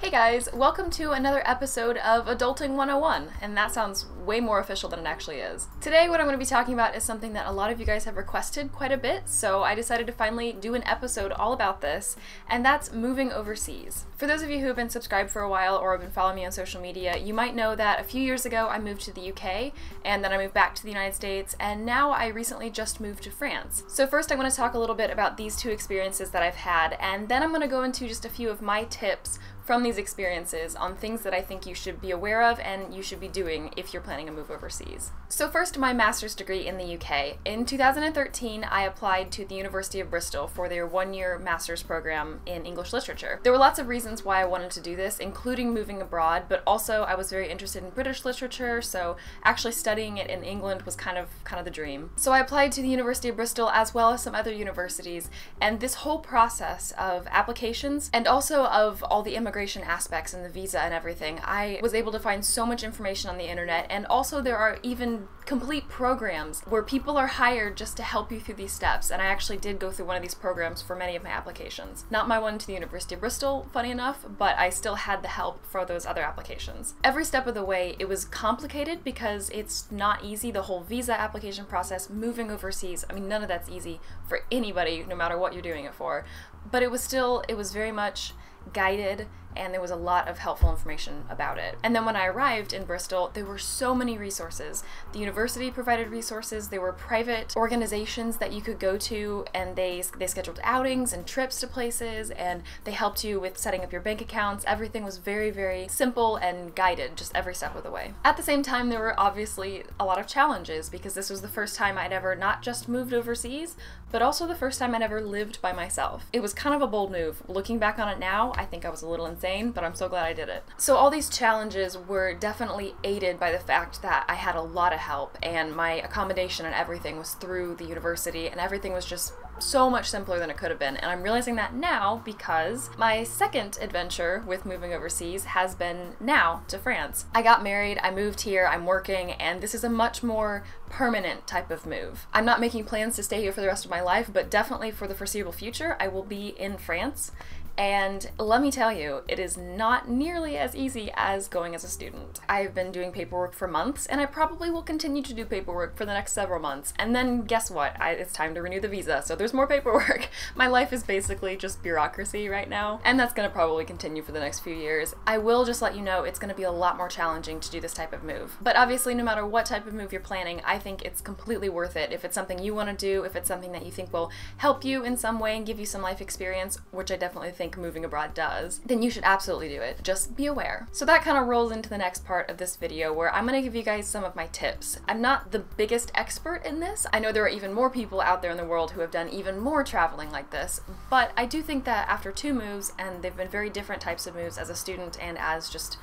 Hey guys, welcome to another episode of Adulting 101, and that sounds way more official than it actually is. Today what I'm going to be talking about is something that a lot of you guys have requested quite a bit, so I decided to finally do an episode all about this, and that's moving overseas. For those of you who have been subscribed for a while or have been following me on social media, you might know that a few years ago I moved to the UK, and then I moved back to the United States, and now I recently just moved to France. So first I want to talk a little bit about these two experiences that I've had, and then I'm going to go into just a few of my tips from these experiences on things that I think you should be aware of and you should be doing if you're planning a move overseas. So first, my master's degree in the UK. In 2013, I applied to the University of Bristol for their one-year master's program in English literature. There were lots of reasons why I wanted to do this, including moving abroad, but also I was very interested in British literature, so actually studying it in England was kind of the dream. So I applied to the University of Bristol as well as some other universities, and this whole process of applications and also of all the immigration aspects and the visa and everything, I was able to find so much information on the internet, and also there are even complete programs where people are hired just to help you through these steps, and I actually did go through one of these programs for many of my applications. Not my one to the University of Bristol, funny enough, but I still had the help for those other applications. Every step of the way it was complicated because it's not easy, the whole visa application process, moving overseas. I mean, none of that's easy for anybody, no matter what you're doing it for, but it was very much guided, and there was a lot of helpful information about it. And then when I arrived in Bristol, there were so many resources. The university provided resources, there were private organizations that you could go to, and they scheduled outings and trips to places, and they helped you with setting up your bank accounts. Everything was very, very simple and guided, just every step of the way. At the same time, there were obviously a lot of challenges, because this was the first time I'd ever not just moved overseas, but also the first time I'd ever lived by myself. It was kind of a bold move. Looking back on it now, I think I was a little insane, but I'm so glad I did it. So all these challenges were definitely aided by the fact that I had a lot of help, and my accommodation and everything was through the university, and everything was just so much simpler than it could have been. And I'm realizing that now because my second adventure with moving overseas has been now to France. I got married, I moved here, I'm working, and this is a much more permanent type of move. I'm not making plans to stay here for the rest of my life, but definitely for the foreseeable future, I will be in France. And let me tell you, it is not nearly as easy as going as a student. I've been doing paperwork for months, and I probably will continue to do paperwork for the next several months. And then guess what? It's time to renew the visa, so there's more paperwork. My life is basically just bureaucracy right now, and that's gonna probably continue for the next few years. I will just let you know it's gonna be a lot more challenging to do this type of move. But obviously, no matter what type of move you're planning, I think it's completely worth it. If it's something you wanna do, if it's something that you think will help you in some way and give you some life experience, which I definitely think moving abroad does, then you should absolutely do it. Just be aware. So that kind of rolls into the next part of this video, where I'm going to give you guys some of my tips. I'm not the biggest expert in this. I know there are even more people out there in the world who have done even more traveling like this, but I do think that after two moves, and they've been very different types of moves as a student and as just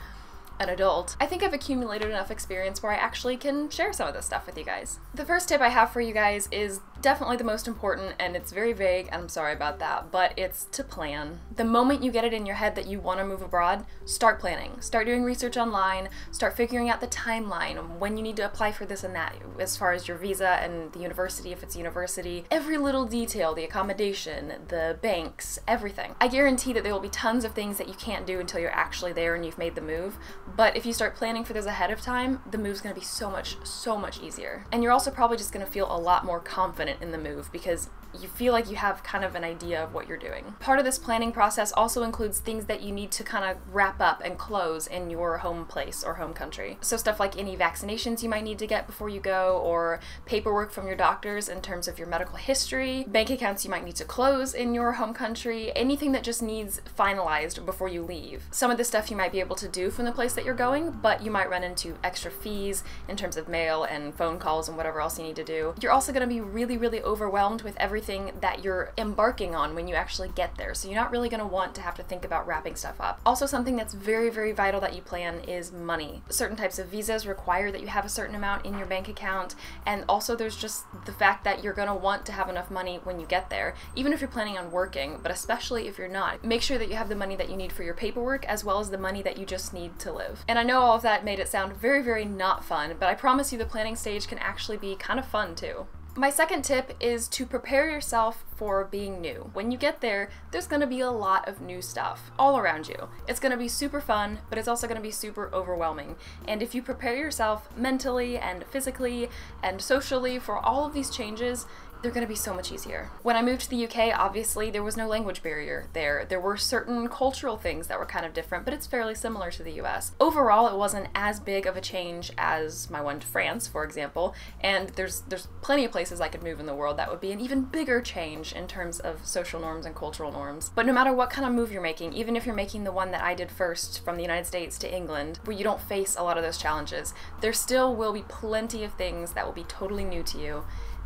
an adult, I think I've accumulated enough experience where I actually can share some of this stuff with you guys. The first tip I have for you guys is definitely the most important, and it's very vague, and I'm sorry about that, but it's to plan. The moment you get it in your head that you want to move abroad, start planning. Start doing research online, start figuring out the timeline, when you need to apply for this and that, as far as your visa and the university, if it's university, every little detail, the accommodation, the banks, everything. I guarantee that there will be tons of things that you can't do until you're actually there and you've made the move, but if you start planning for this ahead of time, the move's gonna be so much easier. And you're also probably just gonna feel a lot more confident in the move because you feel like you have kind of an idea of what you're doing. Part of this planning process also includes things that you need to kind of wrap up and close in your home place or home country. So stuff like any vaccinations you might need to get before you go, or paperwork from your doctors in terms of your medical history, bank accounts you might need to close in your home country, anything that just needs finalized before you leave. Some of this stuff you might be able to do from the place that you're going, but you might run into extra fees in terms of mail and phone calls and whatever else you need to do. You're also going to be really overwhelmed with everything that you're embarking on when you actually get there, so you're not really going to want to have to think about wrapping stuff up. Also, something that's very vital that you plan is money. Certain types of visas require that you have a certain amount in your bank account, and also there's just the fact that you're going to want to have enough money when you get there, even if you're planning on working, but especially if you're not. Make sure that you have the money that you need for your paperwork as well as the money that you just need to live. And I know all of that made it sound very not fun, but I promise you the planning stage can actually be kind of fun too. My second tip is to prepare yourself for being new. When you get there, there's gonna be a lot of new stuff all around you. It's gonna be super fun, but it's also gonna be super overwhelming. And if you prepare yourself mentally and physically and socially for all of these changes, they're gonna be so much easier. When I moved to the UK, obviously there was no language barrier there. There were certain cultural things that were kind of different, but it's fairly similar to the US. Overall, it wasn't as big of a change as my one to France, for example, and there's plenty of places I could move in the world that would be an even bigger change in terms of social norms and cultural norms. But no matter what kind of move you're making, even if you're making the one that I did first from the United States to England, where you don't face a lot of those challenges, there still will be plenty of things that will be totally new to you,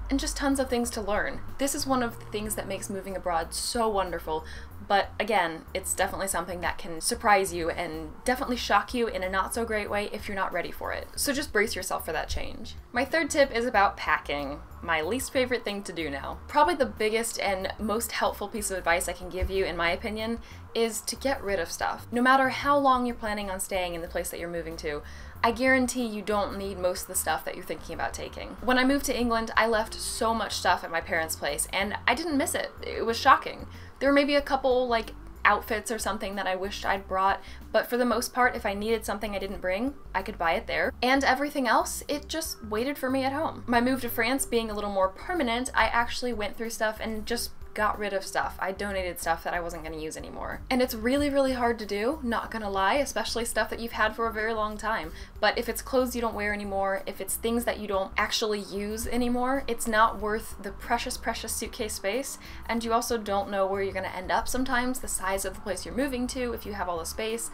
and just tons of things to learn. This is one of the things that makes moving abroad so wonderful, but again, it's definitely something that can surprise you and definitely shock you in a not so great way if you're not ready for it. So just brace yourself for that change. My third tip is about packing. My least favorite thing to do now. Probably the biggest and most helpful piece of advice I can give you, in my opinion, is to get rid of stuff. No matter how long you're planning on staying in the place that you're moving to, I guarantee you don't need most of the stuff that you're thinking about taking. When I moved to England, I left so much stuff at my parents' place, and I didn't miss it. It was shocking. There were maybe a couple, like, outfits or something that I wished I'd brought, but for the most part, if I needed something I didn't bring, I could buy it there. And everything else, it just waited for me at home. My move to France being a little more permanent, I actually went through stuff and just got rid of stuff. I donated stuff that I wasn't going to use anymore. And it's really, really hard to do, not gonna lie, especially stuff that you've had for a very long time. But if it's clothes you don't wear anymore, if it's things that you don't actually use anymore, it's not worth the precious, precious suitcase space. And you also don't know where you're gonna end up sometimes, the size of the place you're moving to, if you have all the space.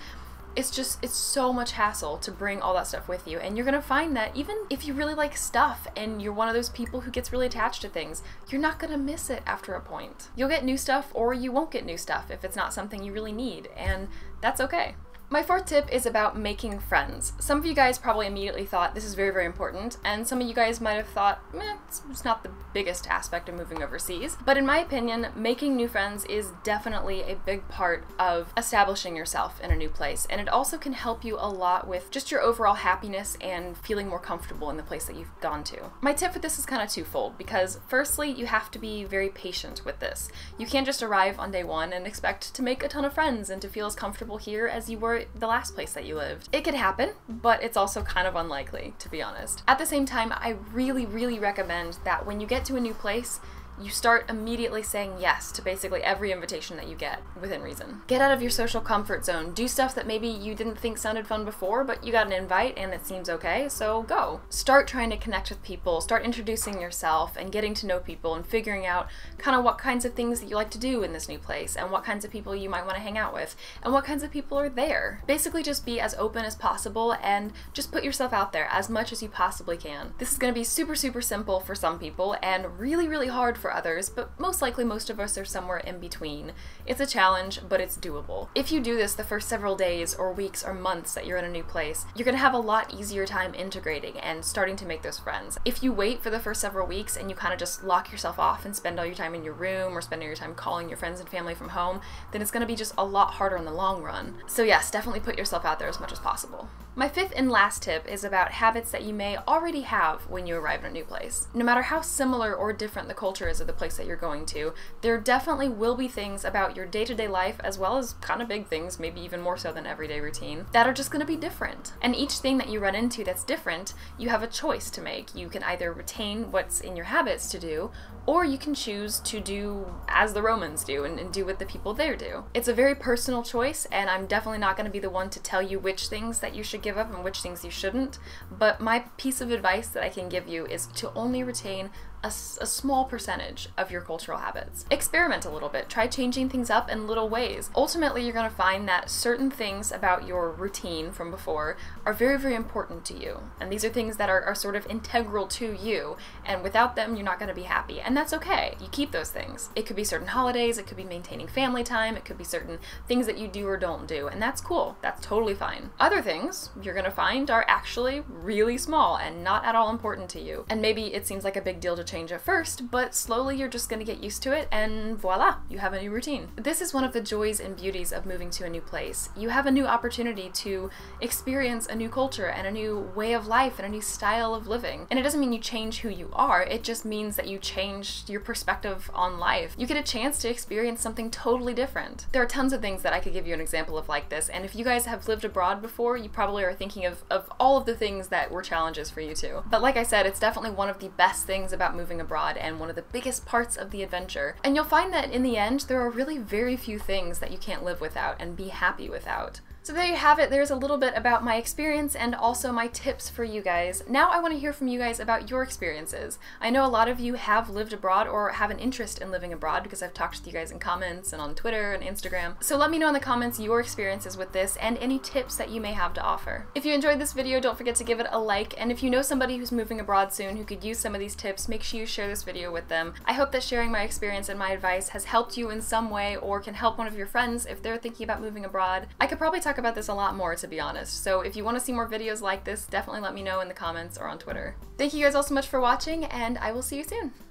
It's so much hassle to bring all that stuff with you, and you're gonna find that even if you really like stuff and you're one of those people who gets really attached to things, you're not gonna miss it after a point. You'll get new stuff, or you won't get new stuff if it's not something you really need, and that's okay. My fourth tip is about making friends. Some of you guys probably immediately thought this is very, very important, and some of you guys might have thought, it's not the biggest aspect of moving overseas. But in my opinion, making new friends is definitely a big part of establishing yourself in a new place, and it also can help you a lot with just your overall happiness and feeling more comfortable in the place that you've gone to. My tip for this is kind of twofold, because firstly, you have to be very patient with this. You can't just arrive on day one and expect to make a ton of friends and to feel as comfortable here as you were the last place that you lived. It could happen, but it's also kind of unlikely, to be honest. At the same time, I really, really recommend that when you get to a new place, you start immediately saying yes to basically every invitation that you get, within reason. Get out of your social comfort zone. Do stuff that maybe you didn't think sounded fun before, but you got an invite and it seems okay, so go. Start trying to connect with people, start introducing yourself and getting to know people and figuring out kind of what kinds of things that you like to do in this new place and what kinds of people you might want to hang out with and what kinds of people are there. Basically just be as open as possible and just put yourself out there as much as you possibly can. This is going to be super, super simple for some people and really, really hard for others, but most likely most of us are somewhere in between. It's a challenge, but it's doable. If you do this the first several days or weeks or months that you're in a new place, you're gonna have a lot easier time integrating and starting to make those friends. If you wait for the first several weeks and you kind of just lock yourself off and spend all your time in your room or spending your time calling your friends and family from home, then it's gonna be just a lot harder in the long run. So yes, definitely put yourself out there as much as possible. My fifth and last tip is about habits that you may already have when you arrive in a new place. No matter how similar or different the culture is of the place that you're going to, there definitely will be things about your day-to-day life, as well as kind of big things, maybe even more so than everyday routine, that are just going to be different. And each thing that you run into that's different, you have a choice to make. You can either retain what's in your habits to do, or you can choose to do as the Romans do and do what the people there do. It's a very personal choice, and I'm definitely not going to be the one to tell you which things that you should give up and which things you shouldn't, but my piece of advice that I can give you is to only retain a small percentage of your cultural habits. Experiment a little bit, try changing things up in little ways. Ultimately, you're going to find that certain things about your routine from before are very, very important to you. And these are things that are sort of integral to you, and without them, you're not going to be happy. And that's okay. You keep those things. It could be certain holidays, it could be maintaining family time, it could be certain things that you do or don't do, and that's cool. That's totally fine. Other things you're going to find are actually really small and not at all important to you. And maybe it seems like a big deal to change at first, but slowly you're just gonna get used to it, and voila, you have a new routine. This is one of the joys and beauties of moving to a new place. You have a new opportunity to experience a new culture and a new way of life and a new style of living. And it doesn't mean you change who you are, it just means that you change your perspective on life. You get a chance to experience something totally different. There are tons of things that I could give you an example of like this, and if you guys have lived abroad before, you probably are thinking of all of the things that were challenges for you too. But like I said, it's definitely one of the best things about moving abroad and one of the biggest parts of the adventure. And you'll find that in the end, there are really very few things that you can't live without and be happy without. So there you have it. There's a little bit about my experience and also my tips for you guys. Now I want to hear from you guys about your experiences. I know a lot of you have lived abroad or have an interest in living abroad because I've talked to you guys in comments and on Twitter and Instagram. So let me know in the comments your experiences with this and any tips that you may have to offer. If you enjoyed this video, don't forget to give it a like, and if you know somebody who's moving abroad soon who could use some of these tips, make sure you share this video with them. I hope that sharing my experience and my advice has helped you in some way or can help one of your friends if they're thinking about moving abroad. I could probably talk about this a lot more, to be honest, so if you want to see more videos like this, definitely let me know in the comments or on Twitter. Thank you guys all so much for watching, and I will see you soon!